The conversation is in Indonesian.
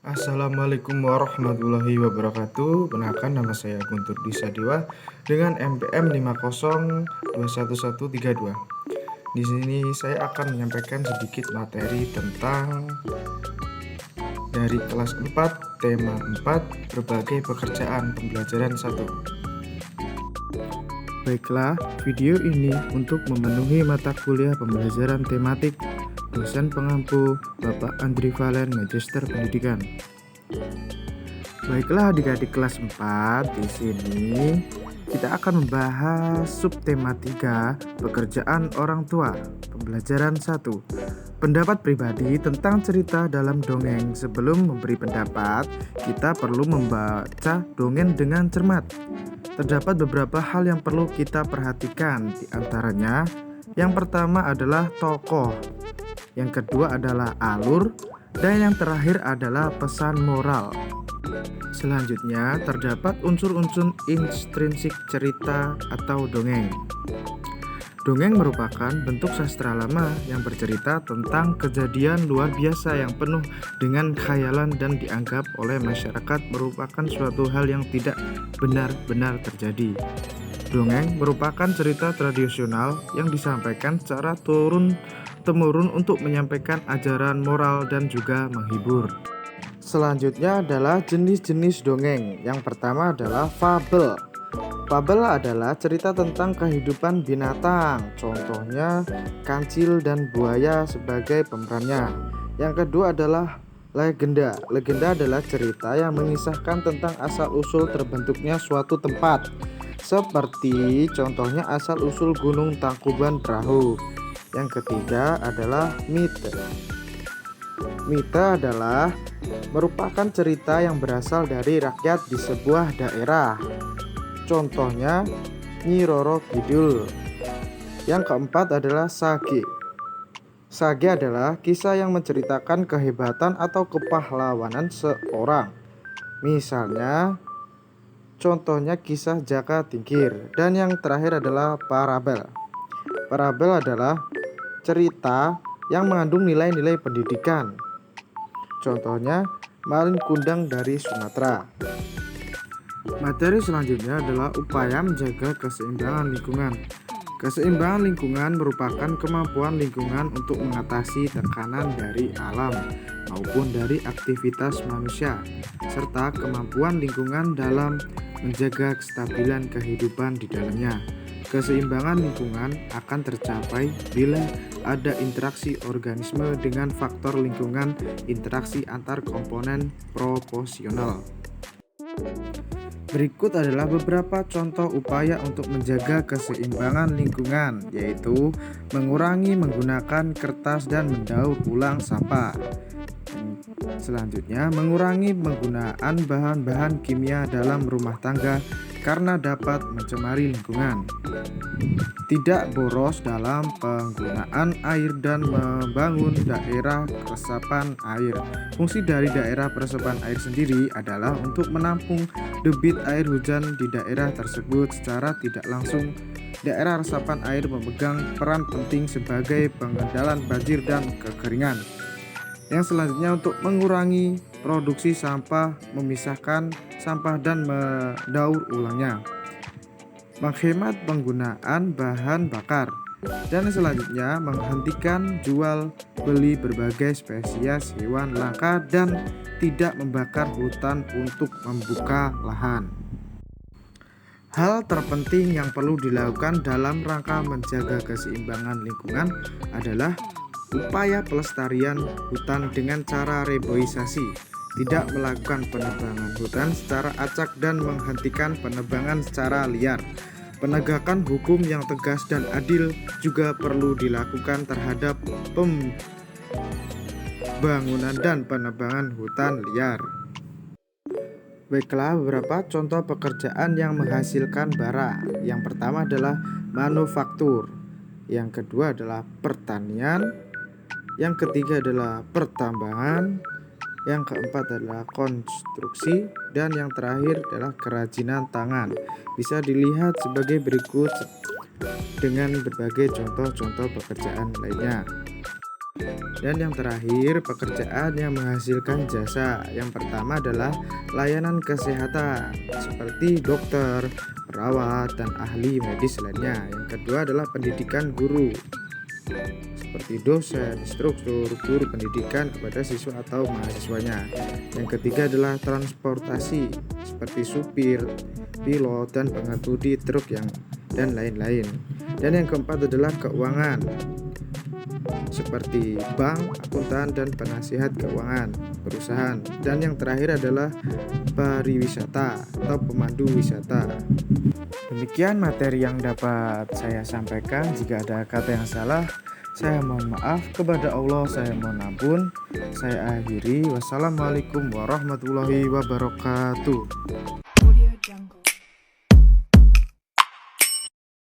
Assalamualaikum warahmatullahi wabarakatuh. Perkenalkan, nama saya Guntur Disadewa dengan NPM 50211132. Di sini saya akan menyampaikan sedikit materi tentang dari kelas 4, tema 4, berbagai pekerjaan pembelajaran 1. Baiklah, video ini untuk memenuhi mata kuliah pembelajaran tematik dosen pengampu Bapak Andri Valen, Magister Pendidikan. Baiklah adik-adik kelas 4, di sini kita akan membahas subtema 3, pekerjaan orang tua, pembelajaran 1. Pendapat pribadi tentang cerita dalam dongeng. Sebelum memberi pendapat, kita perlu membaca dongeng dengan cermat. Terdapat beberapa hal yang perlu kita perhatikan, di antaranya yang pertama adalah tokoh, yang kedua adalah alur, dan yang terakhir adalah pesan moral. Selanjutnya terdapat unsur-unsur intrinsik cerita atau dongeng. Dongeng merupakan bentuk sastra lama yang bercerita tentang kejadian luar biasa yang penuh dengan khayalan dan dianggap oleh masyarakat merupakan suatu hal yang tidak benar-benar terjadi. Dongeng merupakan cerita tradisional yang disampaikan secara turun-temurun untuk menyampaikan ajaran moral dan juga menghibur. Selanjutnya adalah jenis-jenis dongeng. Yang pertama adalah fabel. Fabel adalah cerita tentang kehidupan binatang, contohnya kancil dan buaya sebagai pemerannya. Yang kedua adalah legenda. Legenda adalah cerita yang mengisahkan tentang asal-usul terbentuknya suatu tempat, seperti contohnya asal-usul Gunung Tangkuban Perahu. Yang ketiga adalah mite. Mite adalah merupakan cerita yang berasal dari rakyat di sebuah daerah, contohnya Nyi Roro Kidul. Yang keempat adalah sage. Sage adalah kisah yang menceritakan kehebatan atau kepahlawanan seorang, misalnya contohnya kisah Jaka Tingkir. Dan yang terakhir adalah parabel. Parabel adalah cerita yang mengandung nilai-nilai pendidikan, contohnya Malin Kundang dari Sumatera. Materi selanjutnya adalah upaya menjaga keseimbangan lingkungan. Keseimbangan lingkungan merupakan kemampuan lingkungan untuk mengatasi tekanan dari alam maupun dari aktivitas manusia, serta kemampuan lingkungan dalam menjaga kestabilan kehidupan di dalamnya. Keseimbangan lingkungan akan tercapai bila ada interaksi organisme dengan faktor lingkungan, interaksi antar komponen proporsional. Berikut adalah beberapa contoh upaya untuk menjaga keseimbangan lingkungan, yaitu mengurangi menggunakan kertas dan mendaur ulang sampah. Selanjutnya, mengurangi penggunaan bahan-bahan kimia dalam rumah tangga karena dapat mencemari lingkungan. Tidak boros dalam penggunaan air dan membangun daerah resapan air. Fungsi dari daerah resapan air sendiri adalah untuk menampung debit air hujan di daerah tersebut secara tidak langsung. Daerah resapan air memegang peran penting sebagai pengendalian banjir dan kekeringan. Yang selanjutnya, untuk mengurangi produksi sampah, memisahkan sampah dan mendaur ulangnya. Menghemat penggunaan bahan bakar. Dan selanjutnya, menghentikan jual beli berbagai spesies hewan langka dan tidak membakar hutan untuk membuka lahan. Hal terpenting yang perlu dilakukan dalam rangka menjaga keseimbangan lingkungan adalah upaya pelestarian hutan dengan cara reboisasi, tidak melakukan penebangan hutan secara acak dan menghentikan penebangan secara liar. Penegakan hukum yang tegas dan adil juga perlu dilakukan terhadap pembangunan dan penebangan hutan liar. Baiklah, beberapa contoh pekerjaan yang menghasilkan bara. Yang pertama adalah manufaktur, yang kedua adalah pertanian, yang ketiga adalah pertambangan, yang keempat adalah konstruksi, dan yang terakhir adalah kerajinan tangan. Bisa dilihat sebagai berikut dengan berbagai contoh-contoh pekerjaan lainnya. Dan yang terakhir, pekerjaan yang menghasilkan jasa. Yang pertama adalah layanan kesehatan, seperti dokter, perawat, dan ahli medis lainnya. Yang kedua adalah pendidikan guru, seperti dosen, instruktur, guru pendidikan kepada siswa atau mahasiswanya. Yang ketiga adalah transportasi, seperti supir, pilot, dan pengemudi truk dan lain-lain. Dan yang keempat adalah keuangan, seperti bank, akuntan, dan penasihat keuangan perusahaan. Dan yang terakhir adalah pariwisata atau pemandu wisata. Demikian materi yang dapat saya sampaikan. Jika ada kata yang salah, saya mohon maaf. Kepada Allah saya mohon ampun. Saya akhiri. Wassalamualaikum warahmatullahi wabarakatuh.